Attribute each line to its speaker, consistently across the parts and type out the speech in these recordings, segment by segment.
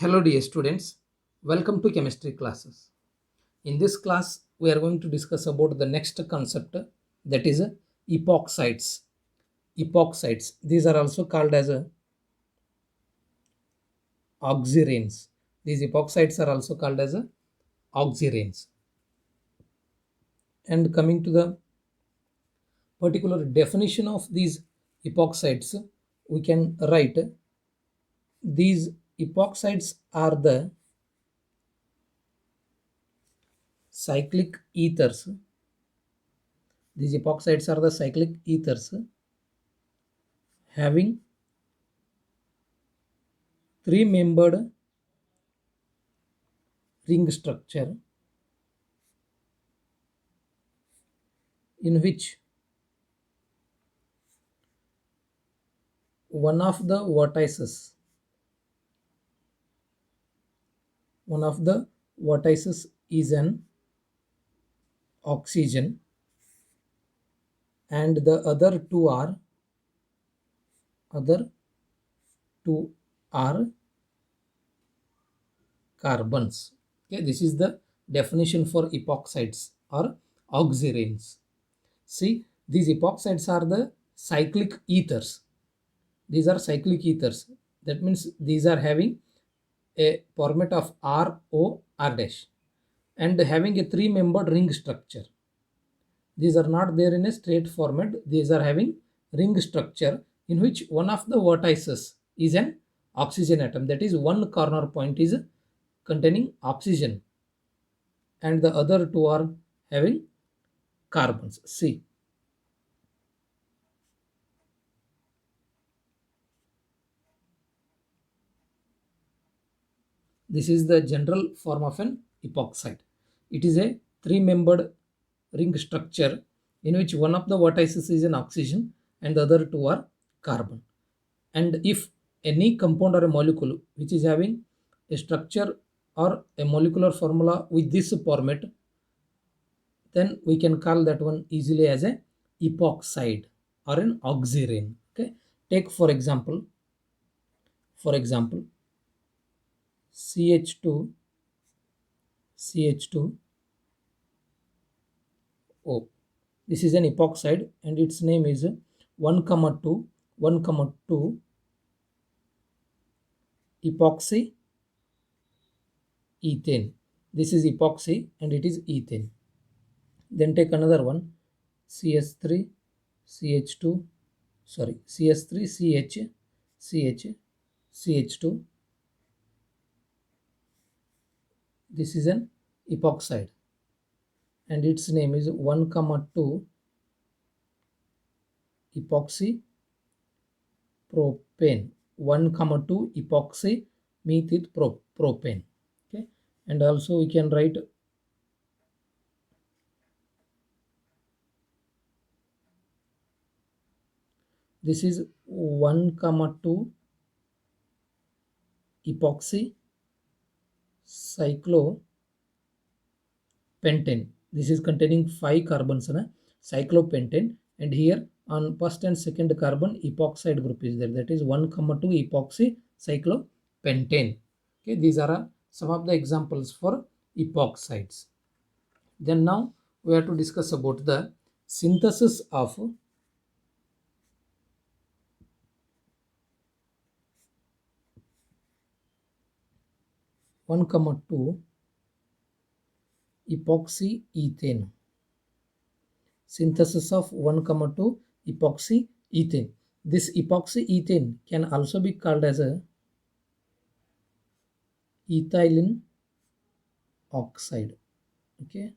Speaker 1: Hello dear students, welcome to chemistry classes. In this class, we are going to discuss about the next concept, that is epoxides. Epoxides, these are also called as oxiranes. These epoxides are also called as oxiranes. And coming to the particular definition of these epoxides, we can write these epoxides are the cyclic ethers. These epoxides are the cyclic ethers having three-membered ring structure in which one of the vertices is an oxygen and the other two are carbons. Okay, this is the definition for epoxides or oxiranes. See, these epoxides are the cyclic ethers. These are cyclic ethers. That means these are having a format of ROR dash and having a three-membered ring structure. These are not there in a straight format. These are having ring structure in which one of the vertices is an oxygen atom. That is, one corner point is containing oxygen and the other two are having carbons. See, this is the general form of an epoxide. It is a three-membered ring structure in which one of the vertices is an oxygen and the other two are carbon. And if any compound or a molecule which is having a structure or a molecular formula with this format, then we can call that one easily as a epoxide or an oxirane. Okay, take for example CH2 CH2O. This is an epoxide and its name is 1,2 epoxy ethane. This is epoxy and it is ethane. Then take another one, CS3 CH2 CS3 CH2. This is an epoxide and its name is 1,2 epoxy propane. 1,2 epoxy methyl propane. Okay, and also we can write this is 1,2 epoxy cyclopentane. This is containing 5 carbons in a cyclopentane, and here on first and second carbon epoxide group is there. That is 1,2 epoxy cyclopentane. Okay, these are some of the examples for epoxides. Then now we have to discuss about the synthesis of 1,2 epoxy ethane. Synthesis of 1,2 epoxy ethane. This epoxy ethane can also be called as a ethylene oxide. Okay,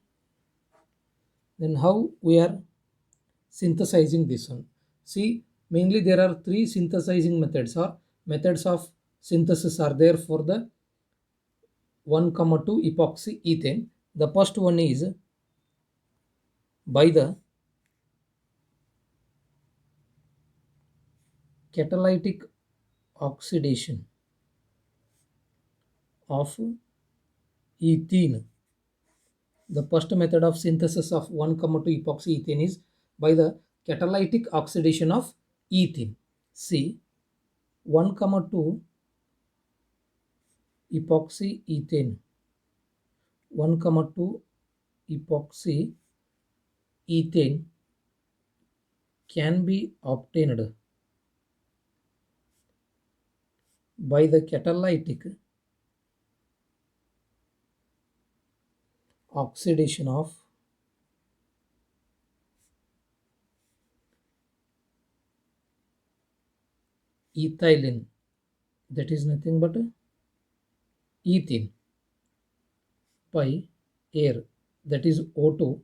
Speaker 1: then how we are synthesizing this one? See, mainly there are three synthesizing methods or methods of synthesis are there for the 1,2 epoxy ethane. The first one is by the catalytic oxidation of ethene. The first method of synthesis of 1,2 epoxy ethane is by the catalytic oxidation of ethene. See, 1,2 epoxy ethane 1,2 epoxy ethane can be obtained by the catalytic oxidation of ethylene, that is nothing but ethene, by air, that is O2,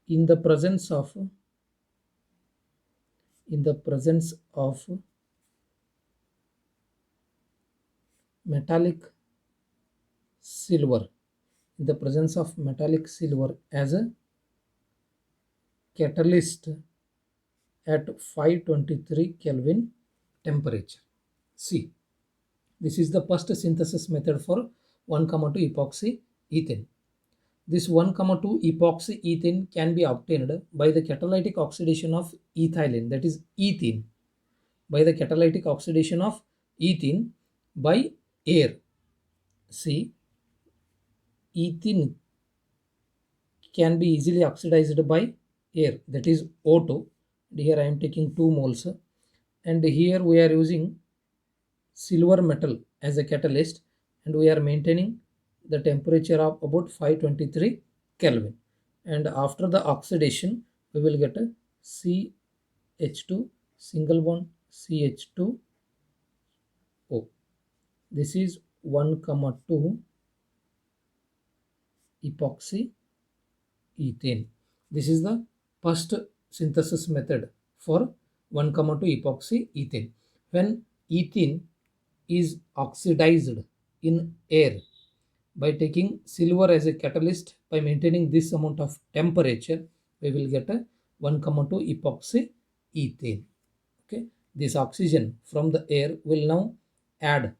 Speaker 1: in the presence of metallic silver, in the presence of metallic silver as a catalyst at 523 Kelvin temperature. See, this is the first synthesis method for 1,2 epoxy ethane. This 1,2 epoxy ethane can be obtained by the catalytic oxidation of ethylene, that is ethene, by the catalytic oxidation of ethene by air. See, ethene can be easily oxidized by air, that is O2. Here I am taking 2 moles, and here we are using silver metal as a catalyst, and we are maintaining the temperature of about 523 Kelvin. And after the oxidation, we will get a CH2 single bond CH2O. This is 1,2 epoxy ethane. This is the first synthesis method for 1,2 epoxy ethane. When ethene is oxidized in air by taking silver as a catalyst, by maintaining this amount of temperature, we will get a 1,2 epoxy ethane. Okay, this oxygen from the air will now add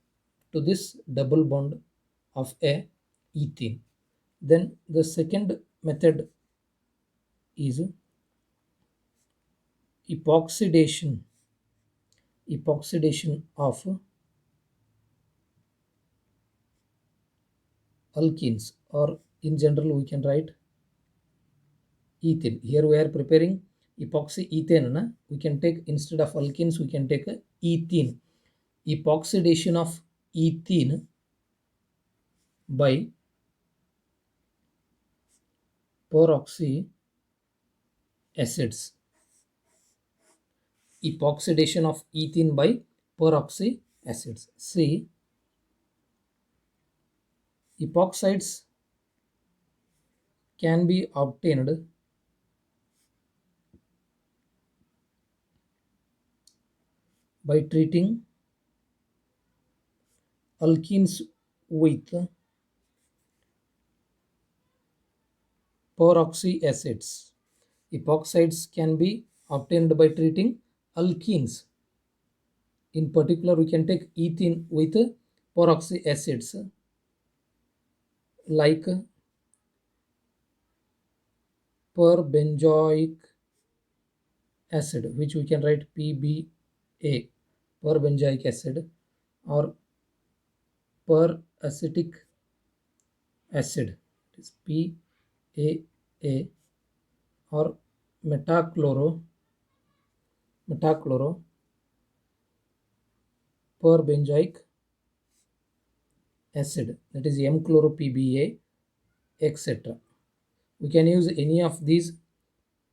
Speaker 1: to this double bond of a ethene. Then the second method is epoxidation of alkenes, or in general we can write ethane. Here we are preparing epoxy ethane. We can take, instead of alkenes, we can take a ethene. Epoxidation of ethene by peroxy acids. Epoxidation of ethene by peroxy acids. See, epoxides can be obtained by treating alkenes with peroxy acids. Epoxides can be obtained by treating alkenes. In particular, we can take ethene with peroxy acids like perbenzoic acid, which we can write PBA, perbenzoic acid, or peracetic acid, it is PAA, or metachloro perbenzoic acid, that is M-chloropBA, etc. We can use any of these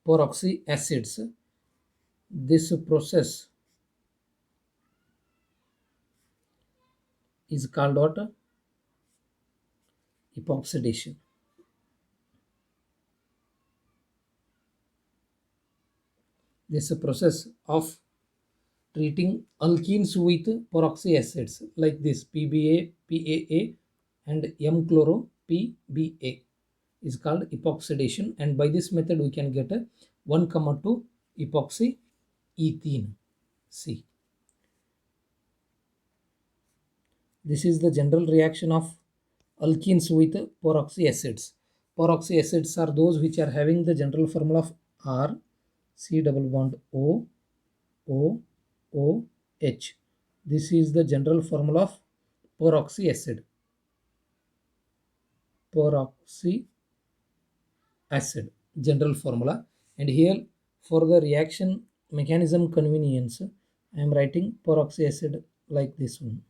Speaker 1: peroxy acids. This process is called what? Epoxidation. This process of treating alkenes with peroxy acids like this PBA, PAA, and M-chloropBA is called epoxidation, and by this method we can get a 1,2 epoxy ethene. See, this is the general reaction of alkenes with peroxy acids. Peroxy acids are those which are having the general formula of R, C double bond O, O, O, H. This is the general formula of peroxy acid. Peroxy acid, general formula. And here for the reaction mechanism convenience, I am writing peroxy acid like this one.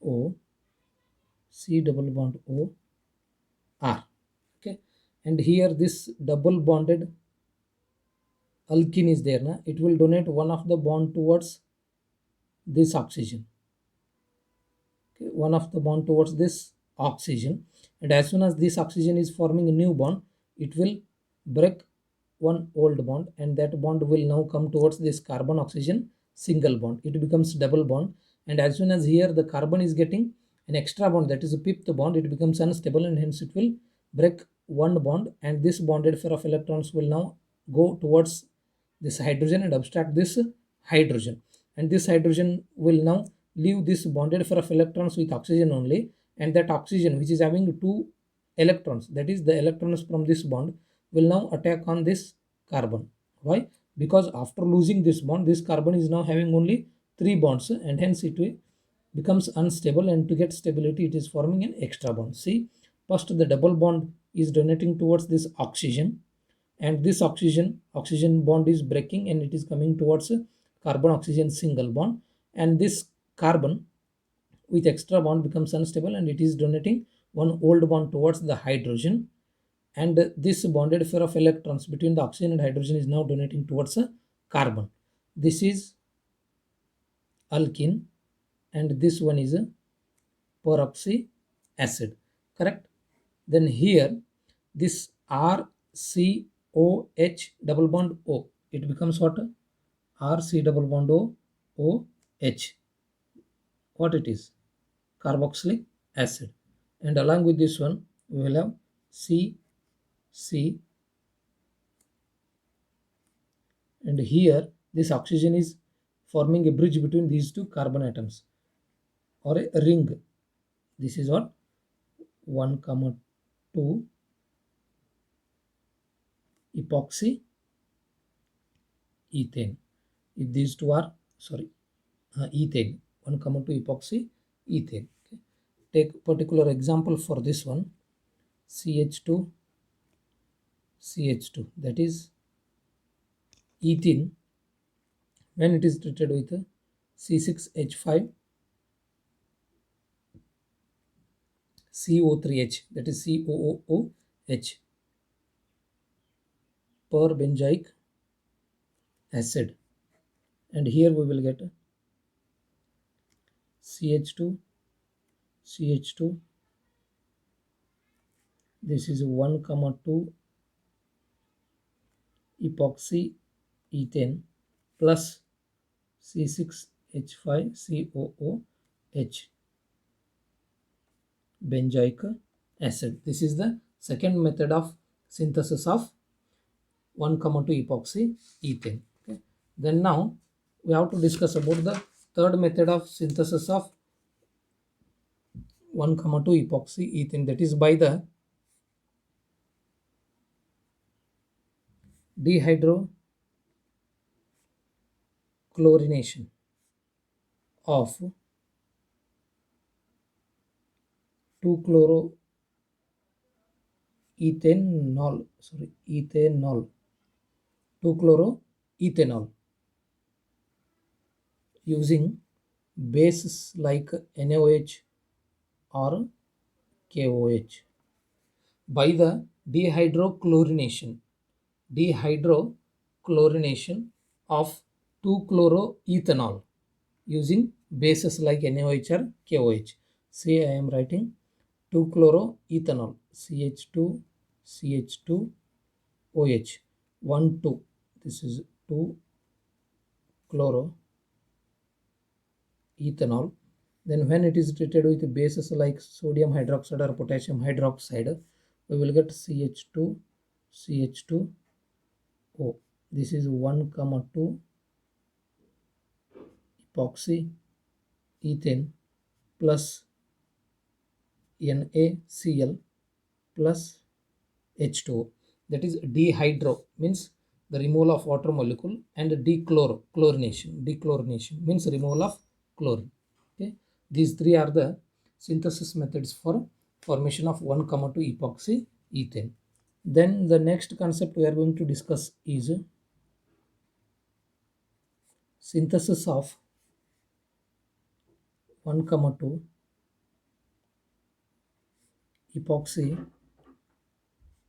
Speaker 1: O, C double bond O, R. Okay. And here this double bonded alkene is there. It will donate one of the bond towards this oxygen. Okay. One of the bond towards this oxygen. And as soon as this oxygen is forming a new bond, it will break one old bond, and that bond will now come towards this carbon oxygen single bond. It becomes double bond, and as soon as here the carbon is getting an extra bond, that is a fifth bond, it becomes unstable, and hence it will break one bond, and this bonded pair of electrons will now go towards this hydrogen and abstract this hydrogen, and this hydrogen will now leave this bonded pair of electrons with oxygen only, and that oxygen which is having two electrons, that is the electrons from this bond, will now attack on this carbon. Why? Because after losing this bond, this carbon is now having only three bonds, and hence it becomes unstable, and to get stability it is forming an extra bond. See, first the double bond is donating towards this oxygen, and this oxygen bond is breaking, and it is coming towards carbon oxygen single bond, and this carbon with extra bond becomes unstable, and it is donating one old bond towards the hydrogen, and this bonded pair of electrons between the oxygen and hydrogen is now donating towards a carbon. This is alkene, and this one is a peroxy acid, correct? Then here this RCOH double bond O, it becomes what? RC double bond OH. What it is? Carboxylic acid. And along with this one we will have C, and here this oxygen is forming a bridge between these two carbon atoms, or a ring. This is what? 1, 2 epoxy ethane. If these two are ethane, 1, 2 epoxy ethane. Okay. Take particular example for this one, CH2, that is ethene. When it is treated with C6H5 CO3H, that is COOH, per benzoic acid, and here we will get CH2, this is 1, 2 epoxy ethane plus C6H5COOH benzoic acid. This is the second method of synthesis of 1, 2 epoxy ethane. Okay. Then now we have to discuss about the third method of synthesis of 1, 2 epoxy ethane, that is by the dehydrochlorination of 2-chloroethanol, 2-chloroethanol using bases like NaOH or KOH by the dehydrochlorination of 2-chloroethanol using bases like NaOH or KOH. See, I am writing 2-chloroethanol, CH2OH, 1, 2. This is 2-chloroethanol. Then when it is treated with bases like sodium hydroxide or potassium hydroxide, we will get CH2, CH2O. This is 1, 2 epoxy ethane plus NaCl plus H2O. That is dehydro, means the removal of water molecule, and dechlorination means removal of chlorine. Okay, these three are the synthesis methods for formation of 1,2 epoxy ethane. Then the next concept we are going to discuss is synthesis of 1,2 epoxy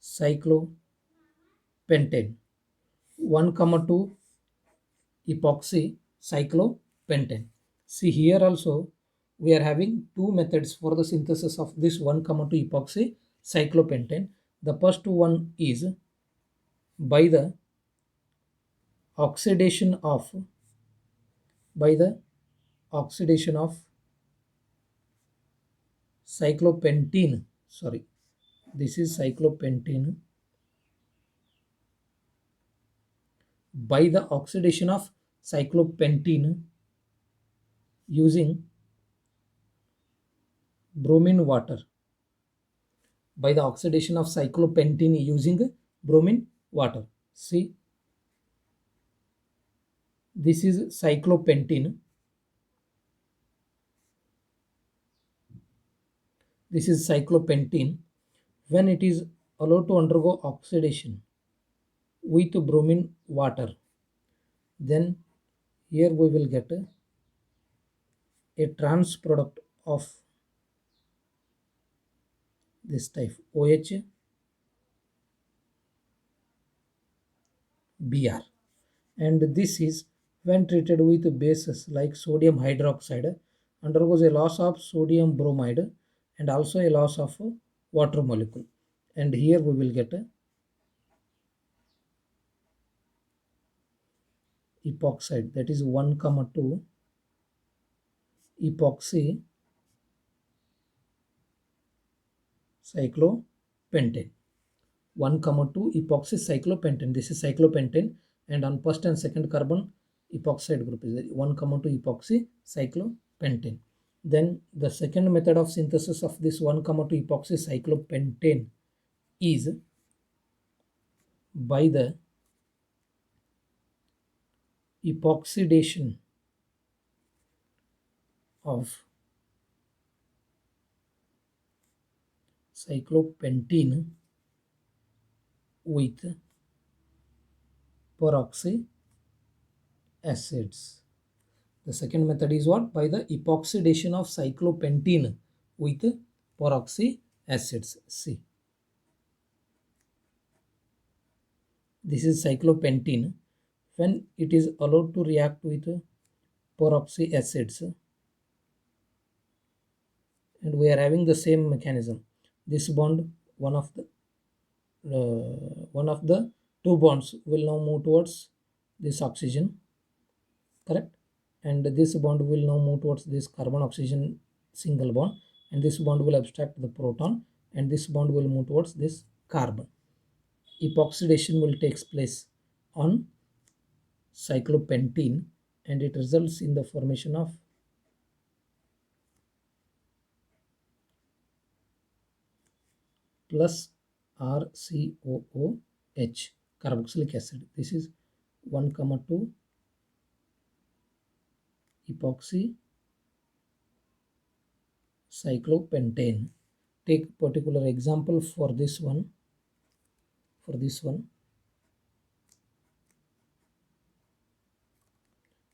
Speaker 1: cyclopentane. 1,2 epoxy cyclopentane. See here also we are having two methods for the synthesis of this 1,2 epoxy cyclopentane. The first one is by the oxidation of by the oxidation of cyclopentene. Sorry, this is cyclopentene. By the oxidation of cyclopentene using bromine water. By the oxidation of cyclopentene using bromine water. See, this is cyclopentene. This is cyclopentene. When it is allowed to undergo oxidation with bromine water, then here we will get a trans product of this type OH Br, and this is when treated with bases like sodium hydroxide undergoes a loss of sodium bromide and also a loss of water molecule, and here we will get epoxide, that is 1,2 epoxy cyclopentane. 1,2 epoxy cyclopentane. This is cyclopentane, and on first and second carbon epoxide group is 1,2 epoxy cyclopentane. Then the second method of synthesis of this 1,2 epoxy cyclopentane is by the epoxidation of cyclopentene with peroxy acids. The second method is what? By the epoxidation of cyclopentene with peroxy acids. See, this is cyclopentene. When it is allowed to react with peroxy acids, and we are having the same mechanism. This bond, one of the two bonds will now move towards this oxygen, correct, and this bond will now move towards this carbon oxygen single bond, and this bond will abstract the proton, and this bond will move towards this carbon. Epoxidation will take place on cyclopentene, and it results in the formation of plus RCOOH, carboxylic acid. This is 1,2 epoxy cyclopentane. Take particular example for this one.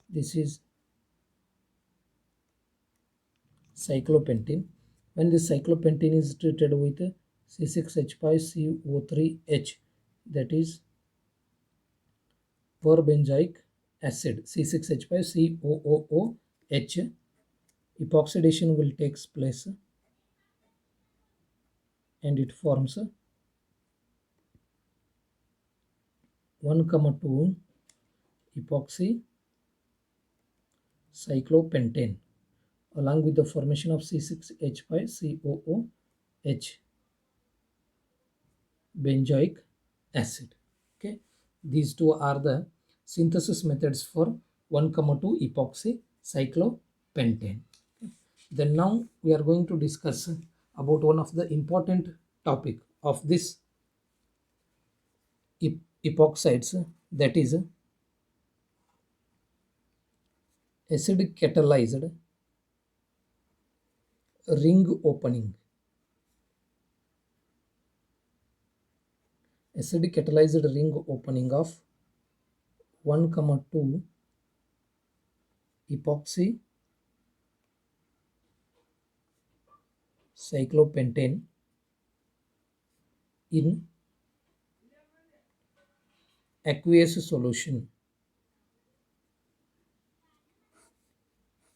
Speaker 1: This is cyclopentene. When this cyclopentene is treated with C6H5CO3H, that is perbenzoic acid, C6H5COOH, epoxidation will take place and it forms 1,2 epoxy cyclopentane along with the formation of C6H5COOH benzoic acid. Okay, these two are the synthesis methods for 1,2 epoxy cyclopentane. Then now we are going to discuss about one of the important topic of this epoxides, that is acid catalyzed ring opening. Acidic catalyzed ring opening of 1, 2 epoxy cyclopentane in aqueous solution.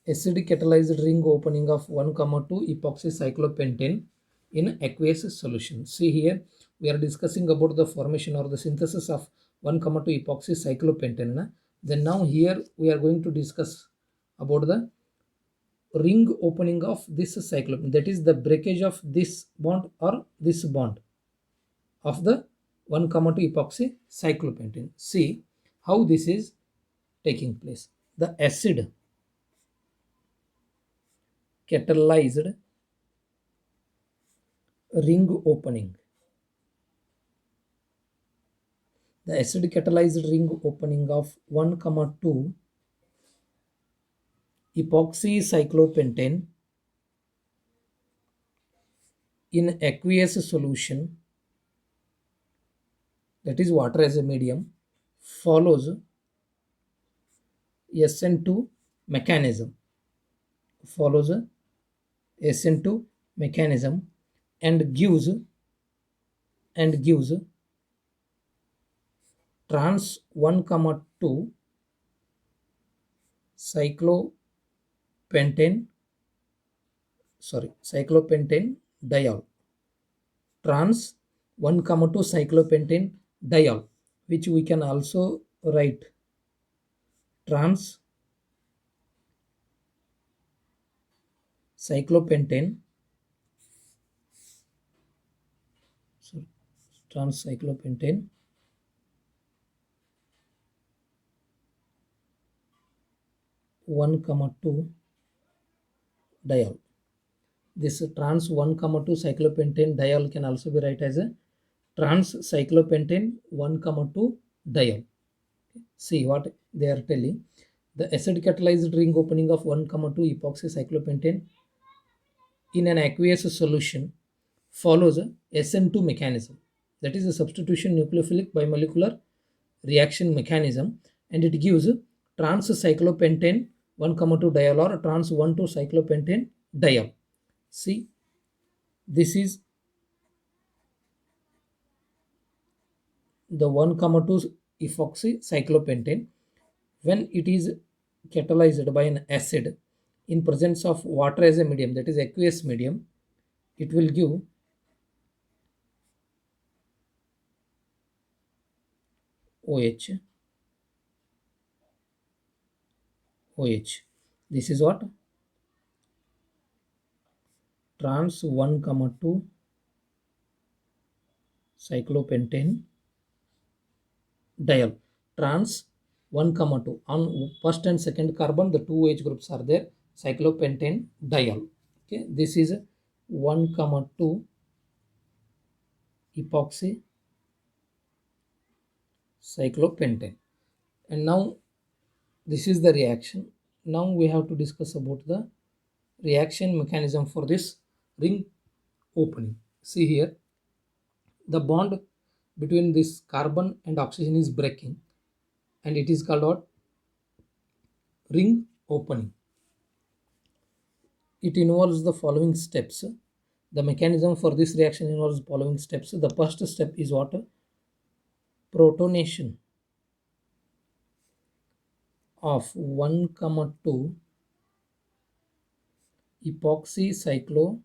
Speaker 1: Acidic catalyzed ring opening of 1, 2 epoxy cyclopentane in aqueous solution. See here, we are discussing about the formation or the synthesis of 1, 2 epoxy cyclopentane. Then now here we are going to discuss about the ring opening of this cyclopentane, that is the breakage of this bond or this bond of the 1, 2 epoxy cyclopentane. See how this is taking place. The acid catalyzed ring opening. The acid catalyzed ring opening of 1, 2 epoxy cyclopentane in aqueous solution, that is water as a medium, follows SN2 mechanism, and gives trans 1, 2 cyclopentane diol, trans 1, 2 cyclopentane diol, which we can also write trans cyclopentane, trans cyclopentane 1, 2 diol. This trans 1, 2 cyclopentane diol can also be written as a trans cyclopentane 1, 2 diol. See what they are telling. The acid catalyzed ring opening of 1, 2 epoxy cyclopentane in an aqueous solution follows a SN2 mechanism, that is a substitution nucleophilic bimolecular reaction mechanism, and it gives trans cyclopentane 1, 2 diol or trans 1, 2 cyclopentane diol. See, this is the 1, 2 epoxy cyclopentane. When it is catalyzed by an acid in presence of water as a medium, that is aqueous medium, it will give OH. This is what? Trans 1, 2 cyclopentane diol. Trans 1, 2. On first and second carbon, the two OH groups are there. Cyclopentane diol. Okay, this is 1, 2 epoxy cyclopentane. And now this is the reaction. Now we have to discuss about the reaction mechanism for this ring opening. See here, the bond between this carbon and oxygen is breaking, and it is called what? Ring opening. It involves the following steps. The mechanism for this reaction involves the following steps. The first step is what? Protonation of 1, 2 epoxy cyclopentane.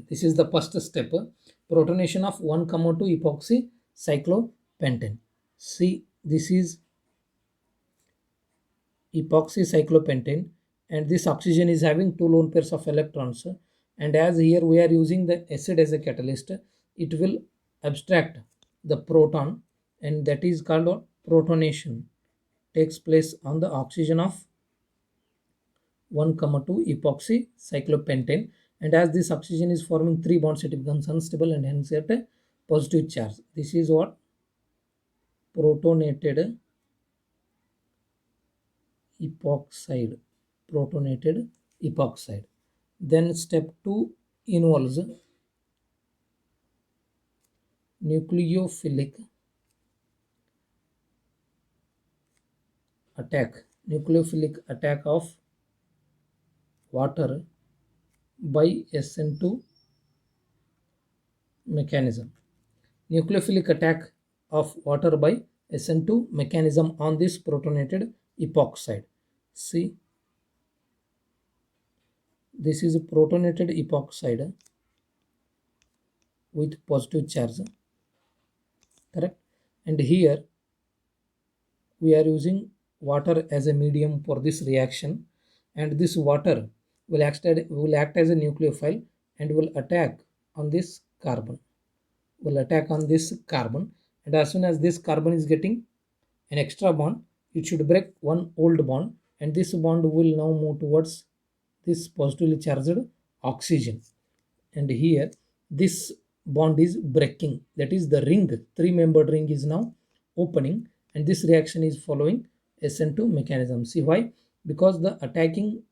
Speaker 1: This is the first step. Protonation of 1, 2 epoxy cyclopentane. See, this is epoxy cyclopentane, and this oxygen is having two lone pairs of electrons, and as here we are using the acid as a catalyst, it will abstract the proton, and that is called protonation, takes place on the oxygen of 1, 2 epoxy cyclopentane, and as this oxygen is forming three bonds, it becomes unstable and hence at a positive charge. This is what? Protonated epoxide. Then step 2 involves nucleophilic attack of water by SN2 mechanism. Nucleophilic attack of water by SN2 mechanism on this protonated epoxide. See, this is a protonated epoxide with positive charge, correct? And here we are using water as a medium for this reaction, and this water will act as a nucleophile and will attack on this carbon, and as soon as this carbon is getting an extra bond, it should break one old bond, and this bond will now move towards this positively charged oxygen. And here this bond is breaking, that is the ring, three-membered ring is now opening, and this reaction is following SN2 mechanism. See why? Because the attacking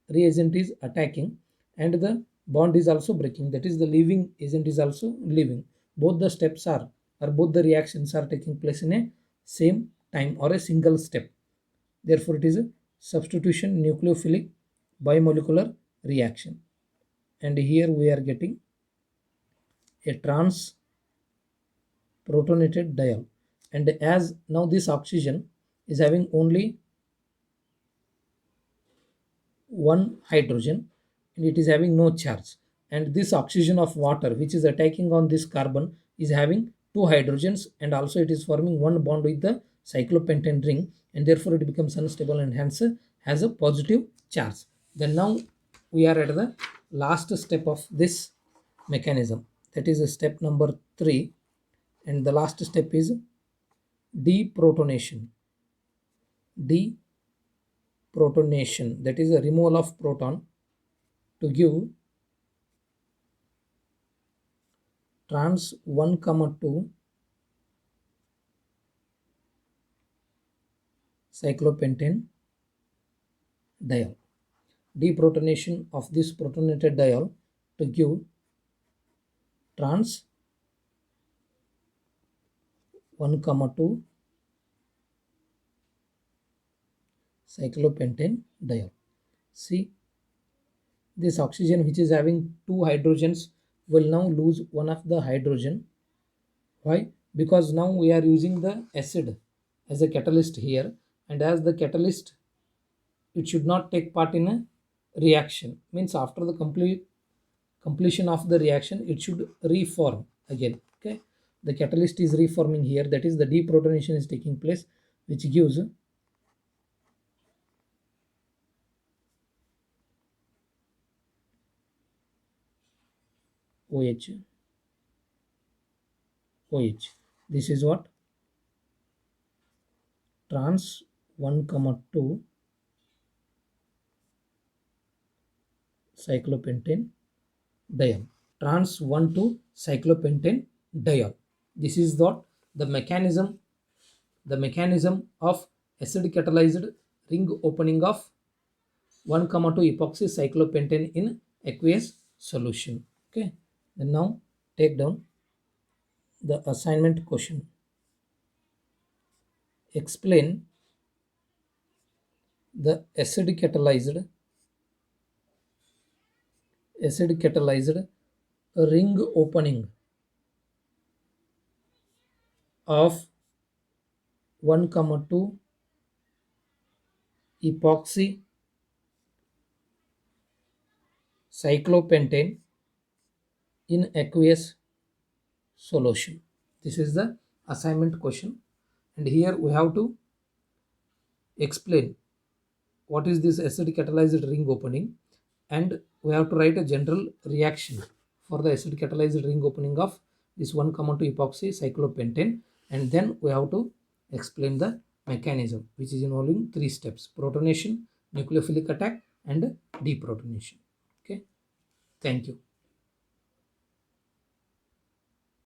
Speaker 1: reagent is attacking and the bond is also breaking, that is the leaving agent is also leaving. Both the steps are, or both the reactions are taking place in a same time or a single step. Therefore it is a substitution nucleophilic bimolecular reaction. And here we are getting a trans protonated diol, and as now this oxygen is having only one hydrogen and it is having no charge, and this oxygen of water which is attacking on this carbon is having two hydrogens, and also it is forming one bond with the cyclopentane ring, and therefore it becomes unstable and hence has a positive charge. Then now we are at the last step of this mechanism, that is step number 3, and the last step is deprotonation. Deprotonation, that is a removal of proton to give trans 1,2 cyclopentane diol. Deprotonation of this protonated diol to give trans 1,2 cyclopentane diol. See, this oxygen which is having two hydrogens will now lose one of the hydrogen. Why? Because now we are using the acid as a catalyst here, and as the catalyst it should not take part in a reaction, means after the completion of the reaction it should reform again. Okay, the catalyst is reforming here, that is the deprotonation is taking place, which gives OH. This is what? Trans 1,2 cyclopentane diol. Trans 1,2 cyclopentane diol. This is what the mechanism of acid catalyzed ring opening of 1,2 epoxy cyclopentane in aqueous solution. Okay, then now take down the assignment question. Explain the acid catalyzed ring opening of 1,2 epoxy cyclopentane in aqueous solution. This is the assignment question, and here we have to explain what is this acid catalyzed ring opening, and we have to write a general reaction for the acid catalyzed ring opening of this 1,2 epoxy cyclopentane, and then we have to explain the mechanism which is involving 3 steps: protonation, nucleophilic attack, and deprotonation. Okay, thank you.